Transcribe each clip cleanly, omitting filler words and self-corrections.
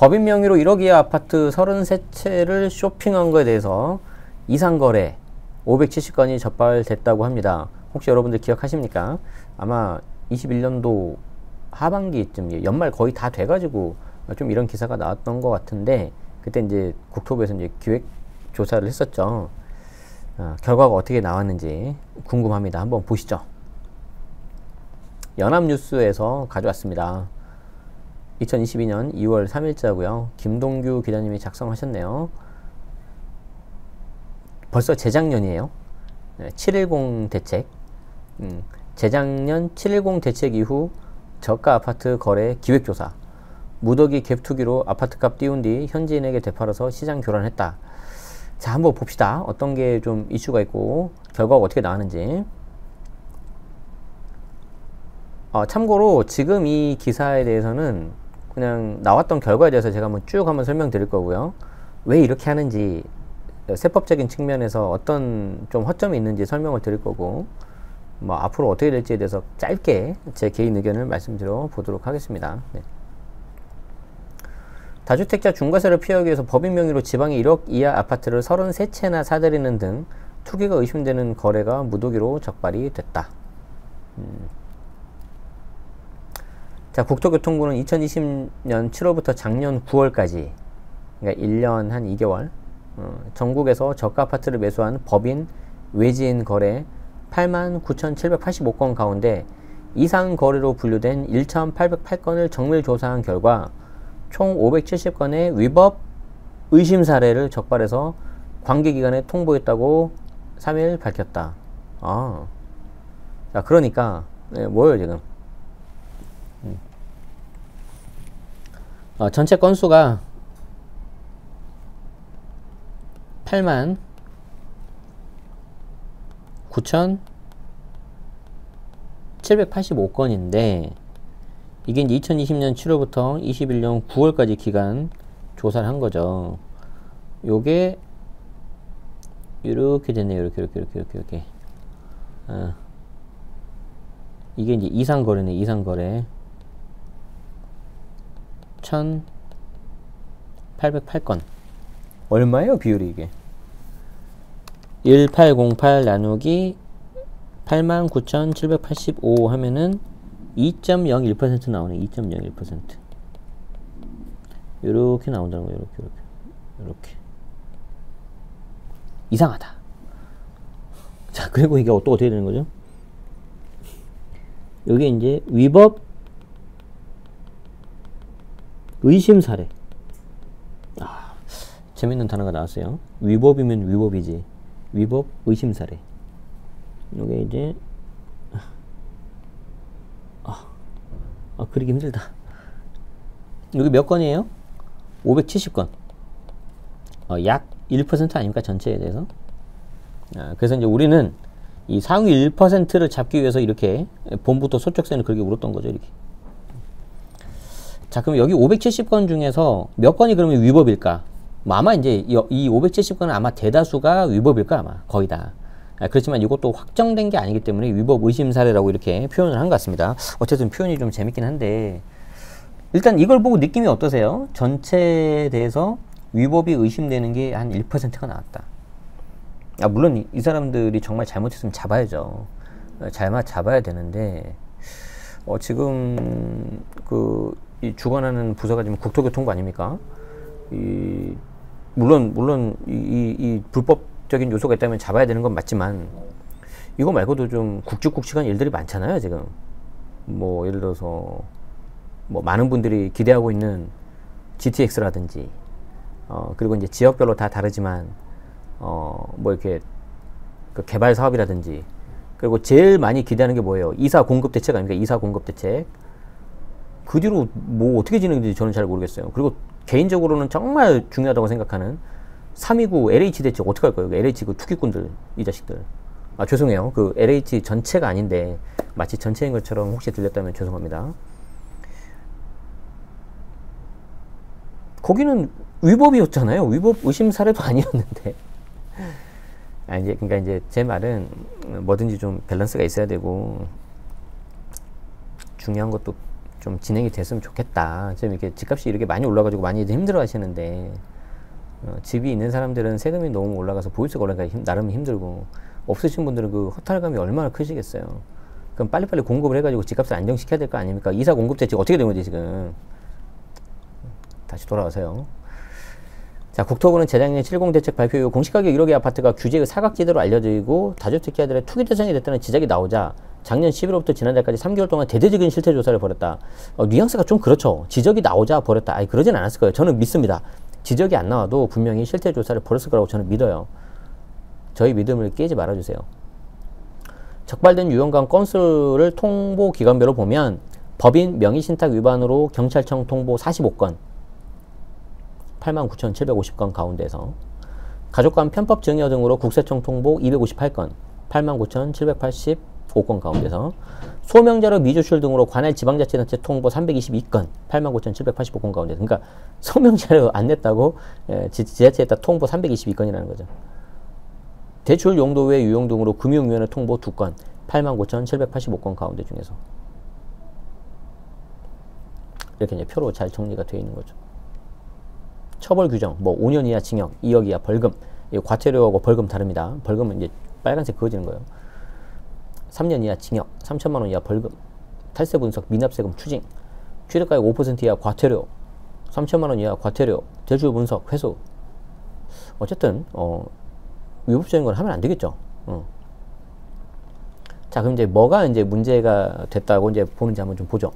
법인 명의로 1억 이하 아파트 33채를 쇼핑한 것에 대해서 이상거래 570건이 적발됐다고 합니다. 혹시 여러분들 기억하십니까? 아마 21년도 하반기쯤, 연말 거의 다 돼가지고 좀 이런 기사가 나왔던 것 같은데, 그때 이제 국토부에서 이제 기획 조사를 했었죠. 결과가 어떻게 나왔는지 궁금합니다. 한번 보시죠. 연합뉴스에서 가져왔습니다. 2022년 2월 3일자고요. 김동규 기자님이 작성하셨네요. 벌써 재작년이에요. 710 대책. 재작년 710 대책 이후 저가 아파트 거래 기획조사. 무더기 갭투기로 아파트값 띄운 뒤 현지인에게 되팔아서 시장 교란했다. 자, 한번 봅시다. 어떤 게 좀 이슈가 있고 결과가 어떻게 나왔는지. 참고로 지금 이 기사에 대해서는 그냥 나왔던 결과에 대해서 제가 한번 설명드릴 거고요. 왜 이렇게 하는지, 세법적인 측면에서 어떤 좀 허점이 있는지 설명을 드릴 거고, 앞으로 어떻게 될지에 대해서 짧게 제 개인 의견을 말씀드려 보도록 하겠습니다. 네. 다주택자 중과세를 피하기 위해서 법인 명의로 지방의 1억 이하 아파트를 33채나 사들이는 등 투기가 의심되는 거래가 무더기로 적발이 됐다. 자, 국토교통부는 2020년 7월부터 작년 9월까지, 그러니까 1년 한 2개월, 전국에서 저가 아파트를 매수한 법인 외지인 거래 89,785건 가운데 이상 거래로 분류된 1,808건을 정밀 조사한 결과 총 570건의 위법 의심 사례를 적발해서 관계기관에 통보했다고 3일 밝혔다. 자, 그러니까 뭐예요 지금? 전체 건수가 89,785건인데 이게 이제 2020년 7월부터 21년 9월까지 기간 조사를 한 거죠. 요게 이렇게 됐네요. 이렇게. 이게 이제 이상거래네. 이상거래 1,808건. 얼마예요 비율이 이게? 1808 나누기 89,785 하면은 2.01% 나오네. 2.01%. 요렇게 나온다는 거예요. 요렇게. 이상하다. 자, 그리고 이게 또 어떻게 되는 거죠? 여기 이제 위법 의심 사례. 재밌는 단어가 나왔어요. 위법이면 위법이지. 위법 의심 사례. 이게 이제 그리기 힘들다. 여기 몇 건이에요? 570건. 약 1% 아닙니까? 전체에 대해서. 그래서 이제 우리는 이 상위 1%를 잡기 위해서 이렇게 봄부터 소쩍새는 그렇게 울었던 거죠. 이렇게. 자, 그럼 여기 570건 중에서 몇 건이 그러면 위법일까? 아마 이제 이 570건은 아마 대다수가 위법일까? 아마 거의 다. 그렇지만 이것도 확정된 게 아니기 때문에 위법 의심 사례라고 이렇게 표현을 한 것 같습니다. 어쨌든 표현이 좀 재밌긴 한데, 일단 이걸 보고 느낌이 어떠세요? 전체에 대해서 위법이 의심되는 게 한 1%가 나왔다. 물론 이 사람들이 정말 잘못했으면 잡아야죠. 잡아야 되는데, 지금 이 주관하는 부서가 지금 국토교통부 아닙니까? 물론 이 불법적인 요소가 있다면 잡아야 되는 건 맞지만, 이거 말고도 좀 굵직굵직한 일들이 많잖아요 지금. 예를 들어서 많은 분들이 기대하고 있는 GTX라든지, 그리고 이제 지역별로 다 다르지만 이렇게 그 개발 사업이라든지, 그리고 제일 많이 기대하는 게 뭐예요? 이사 공급 대책 아닙니까? 이사 공급 대책. 그 뒤로 어떻게 진행될지 저는 잘 모르겠어요. 그리고 개인적으로는 정말 중요하다고 생각하는 329 LH 대책 어떻게 할 거예요? LH 그 투기꾼들, 이 자식들. 죄송해요. 그 LH 전체가 아닌데 마치 전체인 것처럼 혹시 들렸다면 죄송합니다. 거기는 위법이었잖아요. 위법 의심 사례도 아니었는데. 그러니까 이제 제 말은 뭐든지 좀 밸런스가 있어야 되고, 중요한 것도 좀 진행이 됐으면 좋겠다. 지금 이렇게 집값이 이렇게 많이 올라가지고 많이 힘들어 하시는데, 집이 있는 사람들은 세금이 너무 올라가서 보유세가 올라가니까 나름 힘들고, 없으신 분들은 그 허탈감이 얼마나 크시겠어요. 그럼 빨리빨리 공급을 해가지고 집값을 안정시켜야 될 거 아닙니까? 이사 공급 대책 어떻게 된 거지, 지금? 다시 돌아가세요. 자, 국토부는 재작년 70 대책 발표 이후 공시가격 1억의 아파트가 규제의 사각지대로 알려지고 다주택자들의 투기 대상이 됐다는 지적이 나오자 작년 11월부터 지난달까지 3개월 동안 대대적인 실태 조사를 벌였다. 뉘앙스가 좀 그렇죠. 지적이 나오자 벌였다. 아니, 그러진 않았을 거예요. 저는 믿습니다. 지적이 안 나와도 분명히 실태 조사를 벌였을 거라고 저는 믿어요. 저희 믿음을 깨지 말아주세요. 적발된 유형과 건수를 통보 기관별로 보면 법인 명의신탁 위반으로 경찰청 통보 45건, 89,750건 가운데서 가족간 편법 증여 등으로 국세청 통보 258건, 89,785건 가운데서 소명자료 미조출 등으로 관할 지방자치단체 통보 322건, 89,785건 가운데. 그러니까 소명자료 안 냈다고 지자체에다 통보 322건이라는 거죠. 대출 용도 외 유용 등으로 금융위원회 통보 2건, 89,785건 가운데 중에서 이렇게 이제 표로 잘 정리가 되어 있는 거죠. 처벌 규정, 뭐 5년 이하 징역, 2억 이하 벌금. 과태료하고 벌금 다릅니다. 벌금은 이제 빨간색 그어지는 거예요. 3년 이하 징역, 3천만 원 이하 벌금, 탈세 분석, 미납세금 추징, 취득가액 5% 이하 과태료, 3천만 원 이하 과태료, 대출 분석, 회수. 어쨌든 위법적인 걸 하면 안 되겠죠. 자, 그럼 이제 뭐가 이제 문제가 됐다고 이제 보는지 한번 좀 보죠.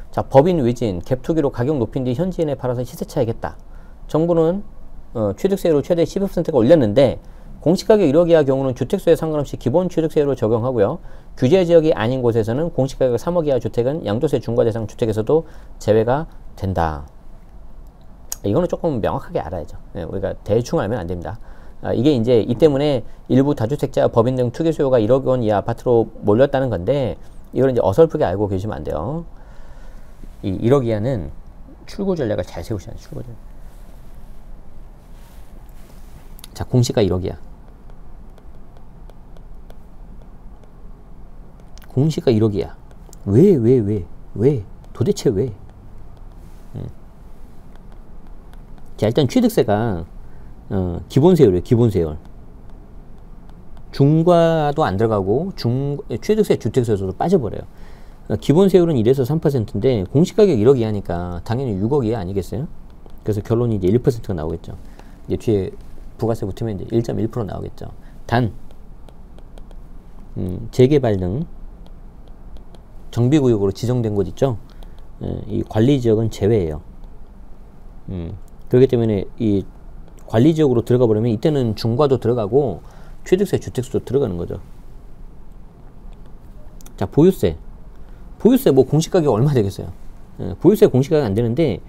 자, 법인 외진, 갭 투기로 가격 높인 뒤 현지인에 팔아서 시세 차익했다. 정부는 취득세율을 최대 12%가 올렸는데 공시가격 1억 이하 경우는 주택수에 상관없이 기본 취득세율을 적용하고요. 규제 지역이 아닌 곳에서는 공시가격 3억 이하 주택은 양도세 중과 대상 주택에서도 제외가 된다. 이거는 조금 명확하게 알아야죠. 우리가 대충 알면 안 됩니다. 이게 이제 이 때문에 일부 다주택자, 법인 등 투기 수요가 1억 원 이하 아파트로 몰렸다는 건데, 이걸 이제 어설프게 알고 계시면 안 돼요. 이 1억 이하는 출구 전략을 잘 세우셔야 돼요. 출구 전략. 자, 공시가 1억이야. 공시가 1억이야. 왜? 도대체 왜? 자, 일단 취득세가 기본세율이에요. 기본세율. 중과도 안 들어가고 취득세, 주택세에서도 빠져버려요. 기본세율은 1에서 3%인데 공시가격 1억 이하니까 당연히 6억 이하 아니겠어요? 그래서 결론이 이제 1%가 나오겠죠. 이제 뒤에 부가세 붙으면 이제 1.1% 나오겠죠. 단 재개발 등 정비구역으로 지정된 곳 있죠. 이 관리지역은 제외예요. 그렇기 때문에 이 관리지역으로 들어가 버리면 이때는 중과도 들어가고 취득세, 주택수도 들어가는 거죠. 자, 보유세 뭐 공시가격 얼마 되겠어요? 보유세 공시가격 안 되는데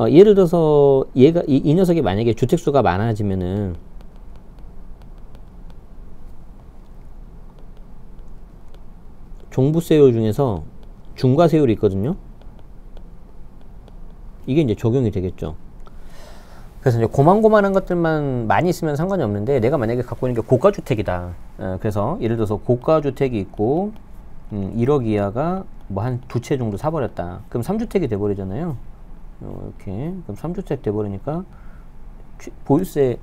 예를 들어서 이 녀석이 만약에 주택수가 많아지면은 종부세율 중에서 중과세율이 있거든요. 이게 이제 적용이 되겠죠. 그래서 이제 고만고만한 것들만 많이 있으면 상관이 없는데, 내가 만약에 갖고 있는 게 고가주택이다. 그래서 예를 들어서 고가주택이 있고 1억 이하가 뭐 한 2채 정도 사버렸다. 그럼 3주택이 돼버리잖아요. 이렇게. 그럼 3주택 돼버리니까 보유세,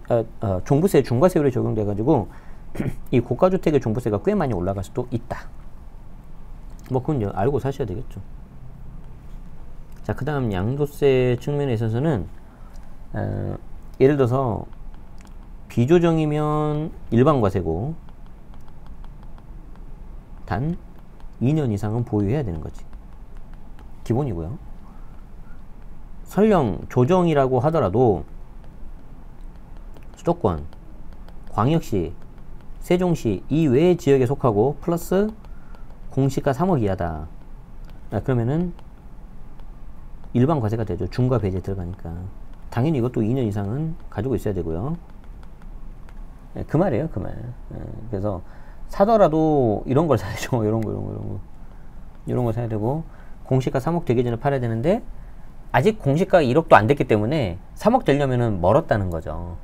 종부세, 중과세율이 적용돼가지고 이 고가주택의 종부세가 꽤 많이 올라갈 수도 있다. 뭐 그건 알고 사셔야 되겠죠. 자, 그 다음 양도세 측면에 있어서는 예를 들어서 비조정이면 일반과세고 단 2년 이상은 보유해야 되는 거지. 기본이고요. 설령 조정이라고 하더라도 수도권, 광역시, 세종시 이외의 지역에 속하고 플러스 공시가 3억 이하다. 그러면은 일반 과세가 되죠. 중과 배제 들어가니까. 당연히 이것도 2년 이상은 가지고 있어야 되고요. 그 말이에요, 그 말. 그래서 사더라도 이런 걸 사야죠. 이런 거 사야 되고, 공시가 3억 되기 전에 팔아야 되는데 아직 공시가가 1억도 안 됐기 때문에 3억 되려면은 멀었다는 거죠.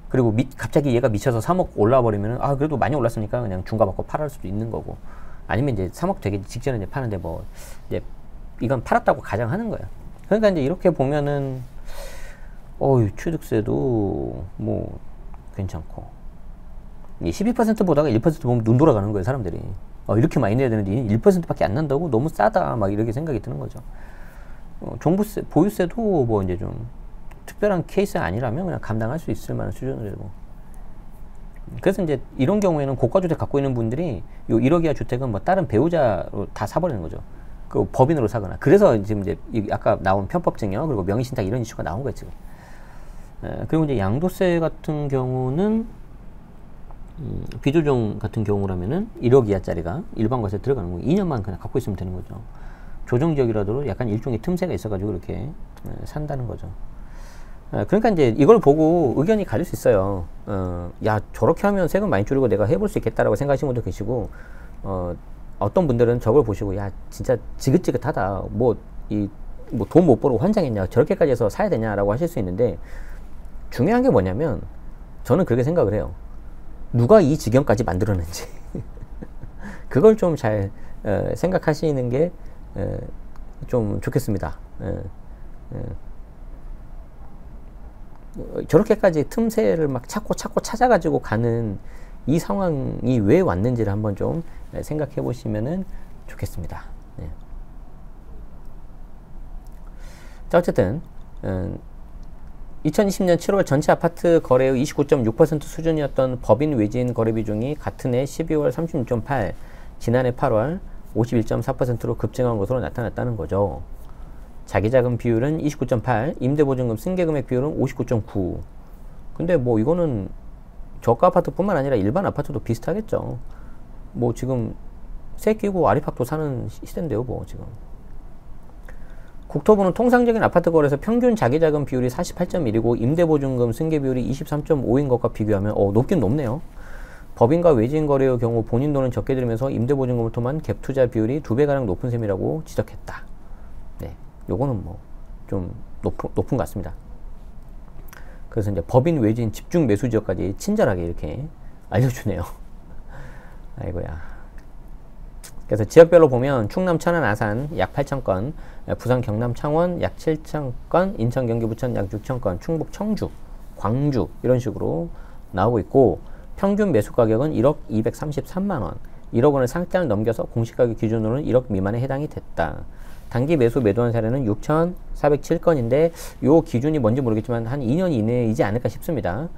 그리고 갑자기 얘가 미쳐서 3억 올라 버리면은 그래도 많이 올랐으니까 그냥 중과 받고 팔을 수도 있는 거고, 아니면 이제 3억 되기 직전에 이제 파는데 뭐 이제 이건 팔았다고 가정하는 거예요. 그러니까 이제 이렇게 보면은 취득세도 뭐 괜찮고 12%보다가 1% 보면 눈 돌아가는 거예요, 사람들이. 이렇게 많이 내야 되는데 1%밖에 안 난다고? 너무 싸다, 막 이렇게 생각이 드는 거죠. 종부세, 보유세도 뭐 이제 좀 특별한 케이스 아니라면 그냥 감당할 수 있을 만한 수준으로. 그래서 이제 이런 경우에는 고가주택 갖고 있는 분들이 요 1억 이하 주택은 뭐 다른 배우자로 다 사버리는 거죠. 그 법인으로 사거나. 그래서 지금 이제 아까 나온 편법증여 그리고 명의신탁 이런 이슈가 나온 거예요, 지금. 그리고 이제 양도세 같은 경우는 비조정 같은 경우라면은 1억 이하짜리가 일반과세 들어가는 거고 2년만 그냥 갖고 있으면 되는 거죠. 조정지역이라도 약간 일종의 틈새가 있어가지고 이렇게 산다는 거죠. 그러니까 이제 이걸 보고 의견이 갈릴 수 있어요. 야, 저렇게 하면 세금 많이 줄이고 내가 해볼 수 있겠다라고 생각하시는 분도 계시고, 어떤 분들은 저걸 보시고, 야, 진짜 지긋지긋하다. 뭐 돈 못 벌고 환장했냐. 저렇게까지 해서 사야 되냐라고 하실 수 있는데, 중요한 게 뭐냐면, 저는 그렇게 생각을 해요. 누가 이 지경까지 만들었는지. 그걸 좀 잘 생각하시는 게 좀 좋겠습니다. 저렇게까지 틈새를 막 찾고 찾아가지고 가는 이 상황이 왜 왔는지를 한번 좀 생각해 보시면은 좋겠습니다. 네. 자, 어쨌든 2020년 7월 전체 아파트 거래의 29.6% 수준이었던 법인 외지인 거래 비중이 같은 해 12월 36.8, 지난해 8월 51.4%로 급증한 것으로 나타났다는 거죠. 자기자금 비율은 29.8, 임대보증금 승계금액 비율은 59.9. 근데 뭐 이거는 저가 아파트뿐만 아니라 일반 아파트도 비슷하겠죠. 뭐 지금 새 끼고 아리팍도 사는 시대인데요, 뭐 지금. 국토부는 통상적인 아파트 거래에서 평균 자기자금 비율이 48.1이고 임대보증금 승계 비율이 23.5인 것과 비교하면 높긴 높네요. 법인과 외지인 거래의 경우 본인 돈은 적게 들면서 임대보증금을 통한 갭 투자 비율이 2배가량 높은 셈이라고 지적했다. 네, 요거는 뭐 좀 높은 것 같습니다. 그래서 이제 법인 외지인 집중 매수 지역까지 친절하게 이렇게 알려주네요. 아이고야. 그래서 지역별로 보면 충남, 천안, 아산 약 8,000건, 부산, 경남, 창원 약 7,000건, 인천, 경기, 부천 약 6,000건, 충북, 청주, 광주 이런 식으로 나오고 있고 평균 매수 가격은 1억 233만 원, 1억 원을 상단을 넘겨서 공시가격 기준으로는 1억 미만에 해당이 됐다. 단기 매수 매도한 사례는 6,407건인데 요 기준이 뭔지 모르겠지만 한 2년 이내이지 않을까 싶습니다.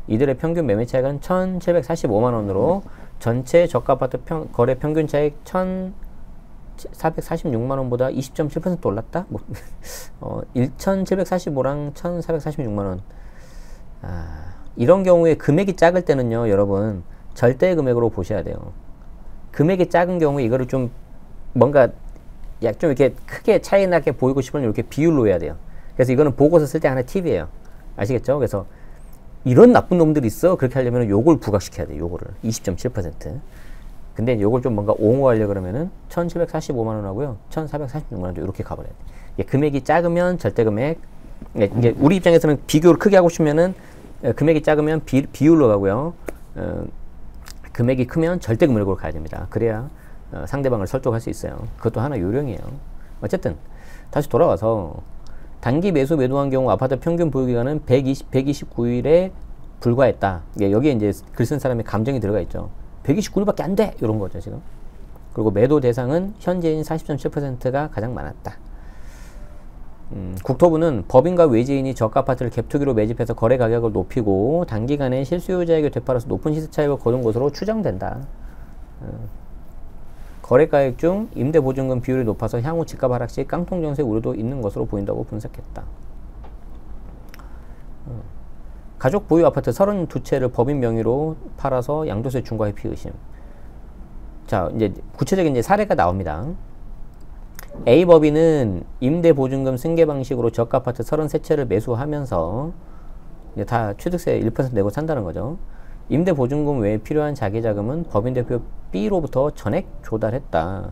이들의 평균 매매 차익은 1,745만 원으로 전체 저가 아파트 거래 평균 차익 1,446만 원보다 20.7% 올랐다? 1,745랑 1,446만 원. 이런 경우에 금액이 작을 때는요, 여러분, 절대 금액으로 보셔야 돼요. 금액이 작은 경우에 이거를 좀 뭔가 좀 이렇게 크게 차이 나게 보이고 싶으면 이렇게 비율로 해야 돼요. 그래서 이거는 보고서 쓸 때 하나 팁이에요. 아시겠죠? 그래서 이런 나쁜 놈들이 있어. 그렇게 하려면 요걸 부각시켜야 돼요. 요거를 20.7%. 근데 요걸 좀 뭔가 옹호하려고 그러면은 1,745만 원 하고요. 1,446만 원도 이렇게 가버려야 돼요. 금액이 작으면 절대 금액. 이게 우리 입장에서는 비교를 크게 하고 싶으면은 금액이 작으면 비율로 가고요. 금액이 크면 절대 금액으로 가야 됩니다. 그래야 상대방을 설득할 수 있어요. 그것도 하나 요령이에요. 어쨌든 다시 돌아와서 단기 매수 매도한 경우 아파트 평균 보유기간은 129일에 불과했다. 여기에 이제 글 쓴 사람의 감정이 들어가 있죠. 129일밖에 안 돼! 이런 거죠, 지금. 그리고 매도 대상은 현재인 40.7%가 가장 많았다. 국토부는 법인과 외지인이 저가 아파트를 갭투기로 매집해서 거래 가격을 높이고 단기간에 실수요자에게 되팔아서 높은 시세 차익을 거둔 것으로 추정된다. 거래가액 중 임대보증금 비율이 높아서 향후 집값 하락 시 깡통 정세 우려도 있는 것으로 보인다고 분석했다. 가족 보유 아파트 32채를 법인 명의로 팔아서 양도세 중과 회피 의심. 자, 이제 구체적인 이제 사례가 나옵니다. A 법인은 임대보증금 승계 방식으로 저가 아파트 33채를 매수하면서 이제 다 취득세 1% 내고 산다는 거죠. 임대보증금 외에 필요한 자기자금은 법인 대표 B로부터 전액 조달했다.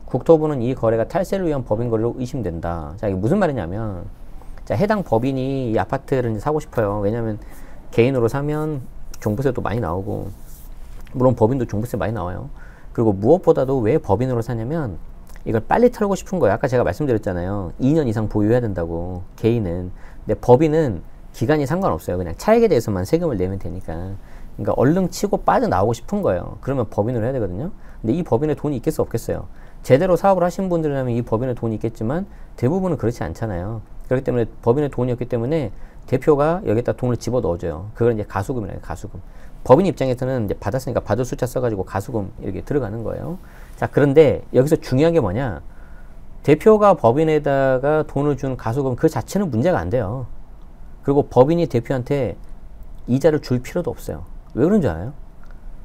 국토부는 이 거래가 탈세를 위한 법인 거래로 의심된다. 자, 이게 무슨 말이냐면, 자, 해당 법인이 이 아파트를 이제 사고 싶어요. 왜냐면 개인으로 사면 종부세도 많이 나오고, 물론 법인도 종부세 많이 나와요. 그리고 무엇보다도 왜 법인으로 사냐면 이걸 빨리 털고 싶은 거예요. 아까 제가 말씀드렸잖아요. 2년 이상 보유해야 된다고, 개인은. 근데 법인은 기간이 상관없어요. 그냥 차익에 대해서만 세금을 내면 되니까. 그러니까 얼른 치고 빠져나오고 싶은 거예요. 그러면 법인으로 해야 되거든요. 근데 이 법인에 돈이 있겠어 없겠어요? 제대로 사업을 하신 분들이라면 이 법인에 돈이 있겠지만 대부분은 그렇지 않잖아요. 그렇기 때문에 법인에 돈이 없기 때문에 대표가 여기다 돈을 집어 넣어줘요. 그걸 이제 가수금이라고 해요. 가수금. 법인 입장에서는 이제 받았으니까 받을 숫자 써가지고 가수금 이렇게 들어가는 거예요. 자, 그런데 여기서 중요한 게 뭐냐? 대표가 법인에다가 돈을 준 가수금 그 자체는 문제가 안 돼요. 그리고 법인이 대표한테 이자를 줄 필요도 없어요. 왜 그런 줄 알아요?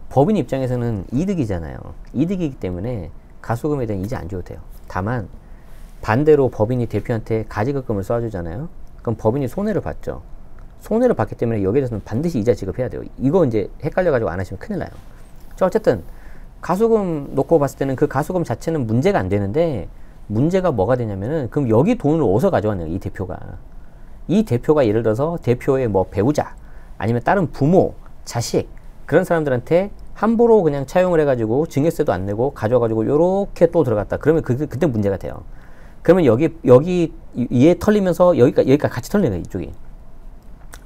법인 입장에서는 이득이잖아요. 이득이기 때문에 가수금에 대한 이자 안 줘도 돼요. 다만 반대로 법인이 대표한테 가지급금을 쏴주잖아요. 그럼 법인이 손해를 봤죠. 손해를 봤기 때문에 여기에 대해서는 반드시 이자 지급해야 돼요. 이거 이제 헷갈려가지고 안 하시면 큰일 나요. 자, 어쨌든 가수금 놓고 봤을 때는 그 가수금 자체는 문제가 안 되는데, 문제가 뭐가 되냐면은, 그럼 여기 돈을 어디서 가져왔느냐, 이 대표가. 이 대표가 예를 들어서 대표의 뭐 배우자, 아니면 다른 부모, 자식, 그런 사람들한테 함부로 그냥 차용을 해가지고 증여세도 안 내고 가져가지고 요렇게 또 들어갔다. 그러면 그때 문제가 돼요. 그러면 여기 얘 털리면서 여기까지 같이 털리는 거예요, 이쪽이.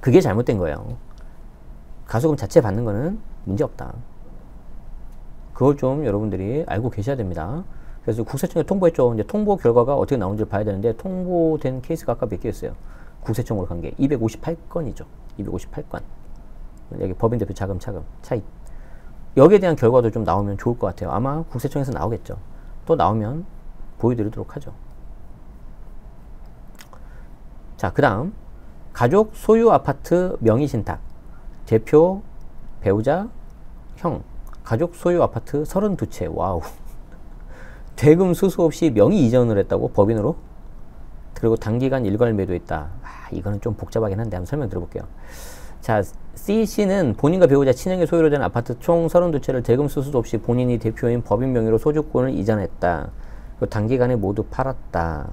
그게 잘못된 거예요. 가수금 자체 받는 거는 문제 없다. 그걸 좀 여러분들이 알고 계셔야 됩니다. 그래서 국세청에 통보했죠. 이제 통보 결과가 어떻게 나오는지 봐야 되는데, 통보된 케이스가 아까 몇 개였어요? 국세청으로 간 게 258건이죠. 258건. 여기 법인대표 자금 차입. 여기에 대한 결과도 좀 나오면 좋을 것 같아요. 아마 국세청에서 나오겠죠. 또 나오면 보여드리도록 하죠. 자, 그 다음 가족 소유 아파트 명의신탁. 대표, 배우자, 형. 가족 소유 아파트 32채. 와우. 대금 수수 없이 명의 이전을 했다고? 법인으로? 그리고 단기간 일괄 매도했다. 이거는 좀 복잡하긴 한데 한번 설명 들어볼게요. 자, C씨는 본인과 배우자 친형의 소유로 된 아파트 총 32채를 대금 수수도 없이 본인이 대표인 법인 명의로 소유권을 이전했다. 그리고 단기간에 모두 팔았다.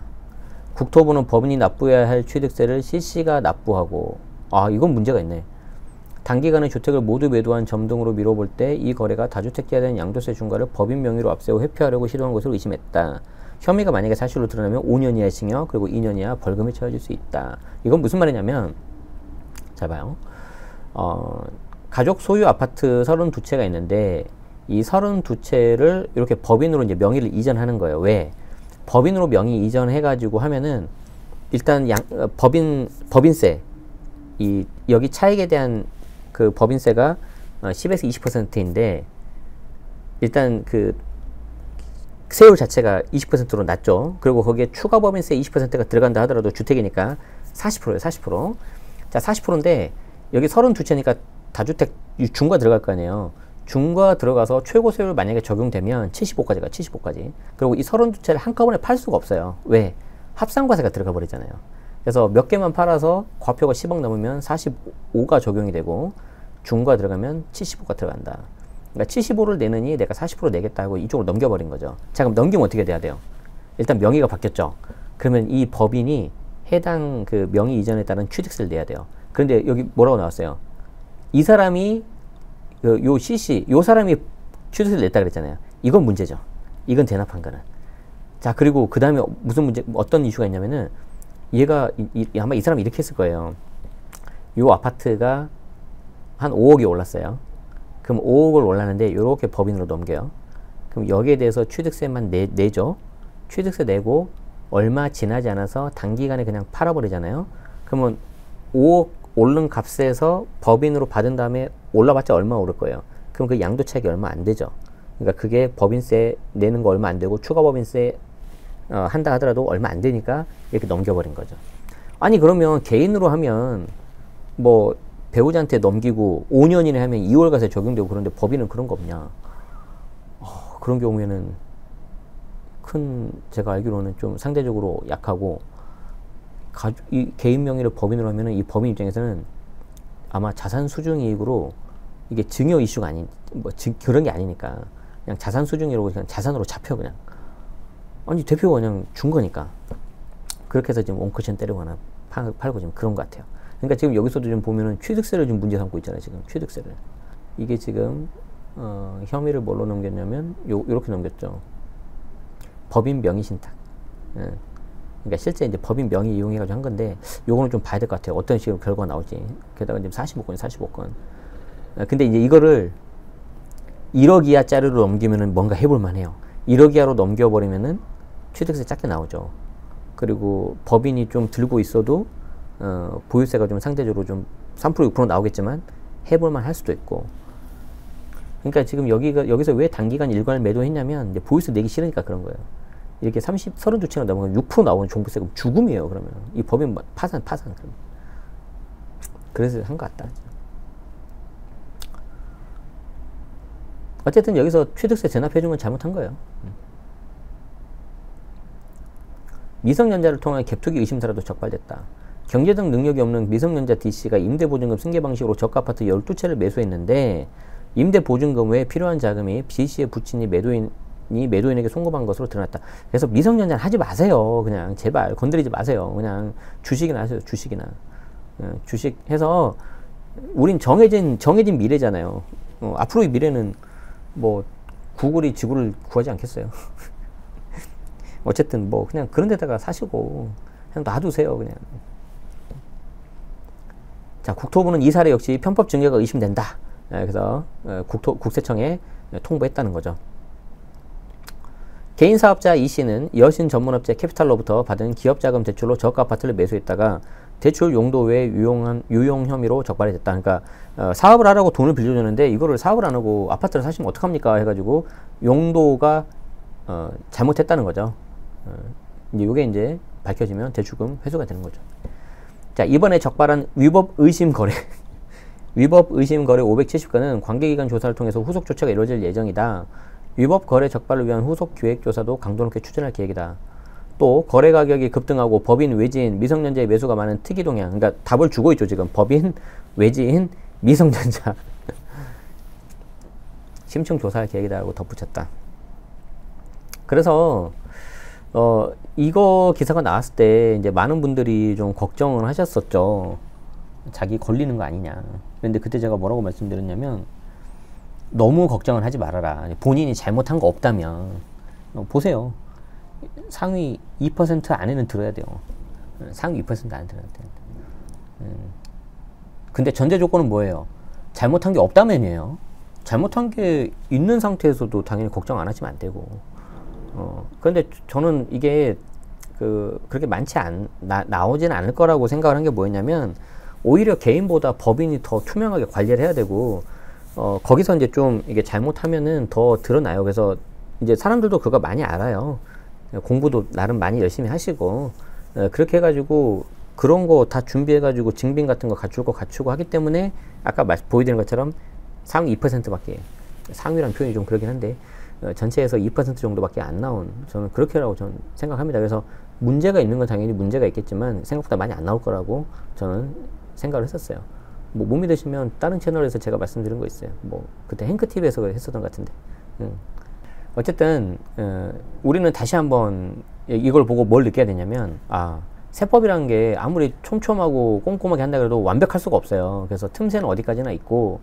국토부는 법인이 납부해야 할 취득세를 C씨가 납부하고, 이건 문제가 있네. 단기간에 주택을 모두 매도한 점 등으로 미뤄볼 때 이 거래가 다주택자에 대한 양도세 중과를 법인 명의로 앞세워 회피하려고 시도한 것으로 의심했다. 혐의가 만약에 사실로 드러나면 5년 이하의 징역, 그리고 2년 이하 벌금이 처해질 수 있다. 이건 무슨 말이냐면, 잘 봐요. 가족 소유 아파트 32채가 있는데, 이 32채를 이렇게 법인으로 이제 명의를 이전하는 거예요. 왜? 법인으로 명의 이전해가지고 하면은, 일단 법인세, 여기 차익에 대한 그 법인세가 10에서 20%인데, 일단 그 세율 자체가 20%로 낮죠. 그리고 거기에 추가 법인세 20%가 들어간다 하더라도 주택이니까 40%예요, 40%. 자, 40%인데, 여기 32채니까 다주택 중과 들어갈 거 아니에요. 중과 들어가서 최고 세율 만약에 적용되면 75까지 가, 75까지. 그리고 이 32채를 한꺼번에 팔 수가 없어요. 왜? 합산과세가 들어가 버리잖아요. 그래서 몇 개만 팔아서 과표가 10억 넘으면 45가 적용이 되고, 중과 들어가면 75가 들어간다. 그러니까 75를 내느니 내가 40% 내겠다 하고 이쪽으로 넘겨버린 거죠. 자, 그럼 넘기면 어떻게 돼야 돼요? 일단 명의가 바뀌었죠. 그러면 이 법인이 해당 그 명의 이전에 따른 취득세를 내야 돼요. 그런데 여기 뭐라고 나왔어요? 이 사람이, 요 CC, 요 사람이 취득세를 냈다 그랬잖아요. 이건 문제죠. 이건 대납한 거는. 자, 그리고 그 다음에 무슨 문제, 어떤 이슈가 있냐면은, 얘가, 아마 이 사람이 이렇게 했을 거예요. 요 아파트가 한 5억이 올랐어요. 그럼 5억을 올랐는데, 요렇게 법인으로 넘겨요. 그럼 여기에 대해서 취득세만 내죠. 취득세 내고, 얼마 지나지 않아서 단기간에 그냥 팔아버리잖아요. 그러면 5억 오른 값에서 법인으로 받은 다음에 올라봤자 얼마 오를 거예요. 그럼 그 양도 차익이 얼마 안 되죠. 그러니까 그게 법인세 내는 거 얼마 안 되고 추가 법인세 한다 하더라도 얼마 안 되니까 이렇게 넘겨버린 거죠. 아니, 그러면 개인으로 하면 뭐 배우자한테 넘기고 5년이나 하면 2월가세 적용되고 그런데 법인은 그런 거 없냐. 그런 경우에는 제가 알기로는 좀 상대적으로 약하고, 이 개인 명의를 법인으로 하면은 이 법인 입장에서는 아마 자산 수중 이익으로, 이게 증여 이슈가 그런 게 아니니까 그냥 자산 수중이라고 그냥 자산으로 잡혀 그냥. 아니, 대표가 그냥 준 거니까. 그렇게 해서 지금 원크션 때리거나 팔고 지금 그런 것 같아요. 그러니까 지금 여기서도 좀 보면은 취득세를 좀 문제 삼고 있잖아요, 지금 취득세를. 이게 지금 혐의를 뭘로 넘겼냐면 요렇게 넘겼죠. 법인 명의 신탁. 그러니까 실제 이제 법인 명의 이용해가지고 한 건데, 요거는 좀 봐야 될 것 같아요. 어떤 식으로 결과가 나올지. 게다가 지금 45건. 근데 이제 이거를 1억 이하짜리로 넘기면은 뭔가 해볼만 해요. 1억 이하로 넘겨버리면은 취득세 작게 나오죠. 그리고 법인이 좀 들고 있어도, 보유세가 좀 상대적으로 좀 3% 6% 나오겠지만, 해볼만 할 수도 있고. 그러니까 지금 여기서 왜 단기간 일괄 매도했냐면, 이제 보유세 내기 싫으니까 그런 거예요. 이렇게 32채나 넘으면 6% 나오는 종부세금 죽음이에요, 그러면. 이 법인 파산. 그래서 한 것 같다. 어쨌든 여기서 취득세 전납해준 건 잘못한 거예요. 미성년자를 통한 갭투기 의심사라도 적발됐다. 경제적 능력이 없는 미성년자 D씨가 임대보증금 승계 방식으로 저가 아파트 12채를 매수했는데, 임대보증금 외에 필요한 자금이 B씨의 부친이 매도인에게 송금한 것으로 드러났다. 그래서 미성년자는 하지 마세요. 그냥 제발 건드리지 마세요. 그냥 주식이나 하세요. 주식 해서 우린 정해진 미래잖아요. 앞으로의 미래는 뭐 구글이 지구를 구하지 않겠어요. 어쨌든 뭐 그냥 그런 데다가 사시고 그냥 놔두세요. 그냥. 자, 국토부는 이 사례 역시 편법 증여가 의심된다. 그래서 국세청에 통보했다는 거죠. 개인 사업자 E씨는 여신 전문업체 캐피탈로부터 받은 기업자금 대출로 저가 아파트를 매수했다가 대출 용도 외에 유용 혐의로 적발이 됐다. 그러니까 사업을 하라고 돈을 빌려줬는데 이거를 사업을 안 하고 아파트를 사시면 어떡합니까 해가지고 용도가 잘못했다는 거죠. 이게 이제 밝혀지면 대출금 회수가 되는 거죠. 자, 이번에 적발한 위법 의심 거래 위법 의심 거래 570건은 관계기관 조사를 통해서 후속 조처가 이루어질 예정이다. 위법 거래 적발을 위한 후속 기획 조사도 강도 높게 추진할 계획이다. 또 거래 가격이 급등하고 법인, 외지인, 미성년자의 매수가 많은 특이 동향. 그러니까 답을 주고 있죠. 지금 법인, 외지인, 미성년자. 심층 조사할 계획이다라고 덧붙였다. 그래서 이거 기사가 나왔을 때 이제 많은 분들이 좀 걱정을 하셨었죠. 자기 걸리는 거 아니냐. 그런데 그때 제가 뭐라고 말씀드렸냐면, 너무 걱정을 하지 말아라. 본인이 잘못한 거 없다면 보세요. 상위 2% 안에는 들어야 돼요. 상위 2% 안에 들어야 돼요. 근데 전제 조건은 뭐예요? 잘못한 게 없다면이에요. 잘못한 게 있는 상태에서도 당연히 걱정 안 하시면 안 되고. 그런데 저는 이게 그렇게 나오지는 않을 거라고 생각을 한 게 뭐였냐면, 오히려 개인보다 법인이 더 투명하게 관리를 해야 되고, 거기서 이제 좀 이게 잘못하면은 더 드러나요. 그래서 이제 사람들도 그거 많이 알아요. 공부도 나름 많이 열심히 하시고, 그렇게 해가지고 그런 거 다 준비해가지고 증빙 같은 거 갖출 거 갖추고 하기 때문에 아까 보여드린 것처럼 상위 2%밖에, 상위란 표현이 좀 그러긴 한데, 전체에서 2% 정도밖에 안 나온, 저는 그렇게라고 저는 생각합니다. 그래서 문제가 있는 건 당연히 문제가 있겠지만 생각보다 많이 안 나올 거라고 저는 생각을 했었어요. 뭐 못 믿으시면 다른 채널에서 제가 말씀드린 거 있어요. 뭐 그때 행크TV에서 했었던 것 같은데. 어쨌든 우리는 다시 한번 이걸 보고 뭘 느껴야 되냐면, 세법이라는 게 아무리 촘촘하고 꼼꼼하게 한다 그래도 완벽할 수가 없어요. 그래서 틈새는 어디까지나 있고,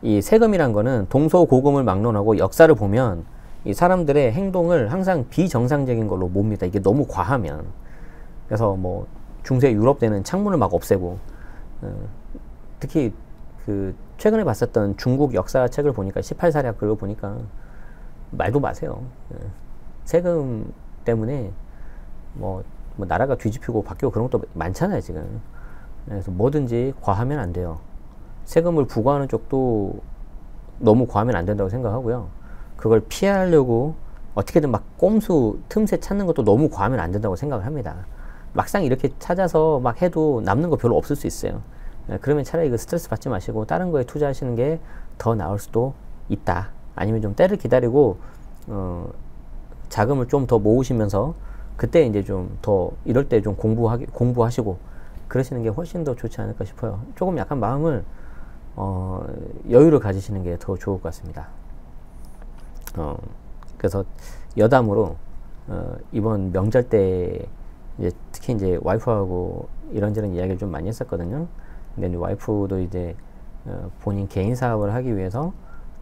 이 세금이란 거는 동서고금을 막론하고 역사를 보면 이 사람들의 행동을 항상 비정상적인 걸로 봅니다. 이게 너무 과하면. 그래서 뭐 중세 유럽 때는 창문을 막 없애고, 특히 최근에 봤었던 중국 역사책을 보니까 18사략 그걸 보니까 말도 마세요. 세금 때문에 뭐 나라가 뒤집히고 바뀌고 그런 것도 많잖아요, 지금. 그래서 뭐든지 과하면 안 돼요. 세금을 부과하는 쪽도 너무 과하면 안 된다고 생각하고요. 그걸 피하려고 어떻게든 막 꼼수 틈새 찾는 것도 너무 과하면 안 된다고 생각을 합니다. 막상 이렇게 찾아서 막 해도 남는 거 별로 없을 수 있어요. 그러면 차라리 그 스트레스 받지 마시고 다른 거에 투자하시는 게 더 나을 수도 있다. 아니면 좀 때를 기다리고 자금을 좀 더 모으시면서 그때 이제 좀 더 이럴 때 좀 공부하시고 그러시는 게 훨씬 더 좋지 않을까 싶어요. 조금 약간 마음을 여유를 가지시는 게 더 좋을 것 같습니다. 그래서 여담으로 이번 명절 때 이제 특히 이제 와이프하고 이런저런 이야기를 좀 많이 했었거든요. 근데 이제 와이프도 이제 본인 개인 사업을 하기 위해서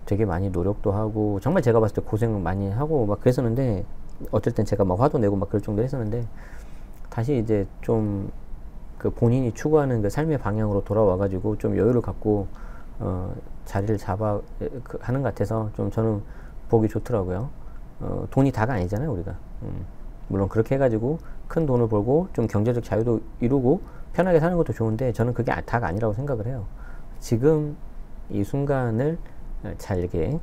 되게 많이 노력도 하고 정말 제가 봤을 때 고생을 많이 하고 막 그랬었는데 어쩔 땐 제가 막 화도 내고 막 그럴 정도 했었는데, 다시 이제 좀 그 본인이 추구하는 그 삶의 방향으로 돌아와가지고 좀 여유를 갖고 자리를 잡아 하는 것 같아서 좀 저는 보기 좋더라고요. 돈이 다가 아니잖아요, 우리가. 물론 그렇게 해가지고 큰 돈을 벌고 좀 경제적 자유도 이루고 편하게 사는 것도 좋은데, 저는 그게 다가 아니라고 생각을 해요. 지금 이 순간을 잘 이렇게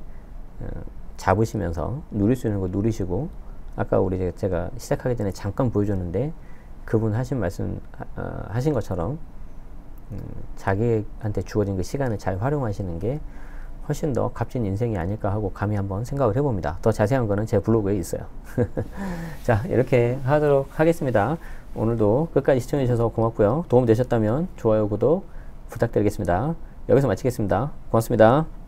잡으시면서 누릴 수 있는 거 누리시고, 아까 우리 제가 시작하기 전에 잠깐 보여줬는데, 그분 하신 말씀 하신 것처럼 자기한테 주어진 그 시간을 잘 활용하시는 게 훨씬 더 값진 인생이 아닐까 하고 감히 한번 생각을 해봅니다. 더 자세한 거는 제 블로그에 있어요. 자, 이렇게 하도록 하겠습니다. 오늘도 끝까지 시청해 주셔서 고맙고요. 도움 되셨다면 좋아요, 구독 부탁드리겠습니다. 여기서 마치겠습니다. 고맙습니다.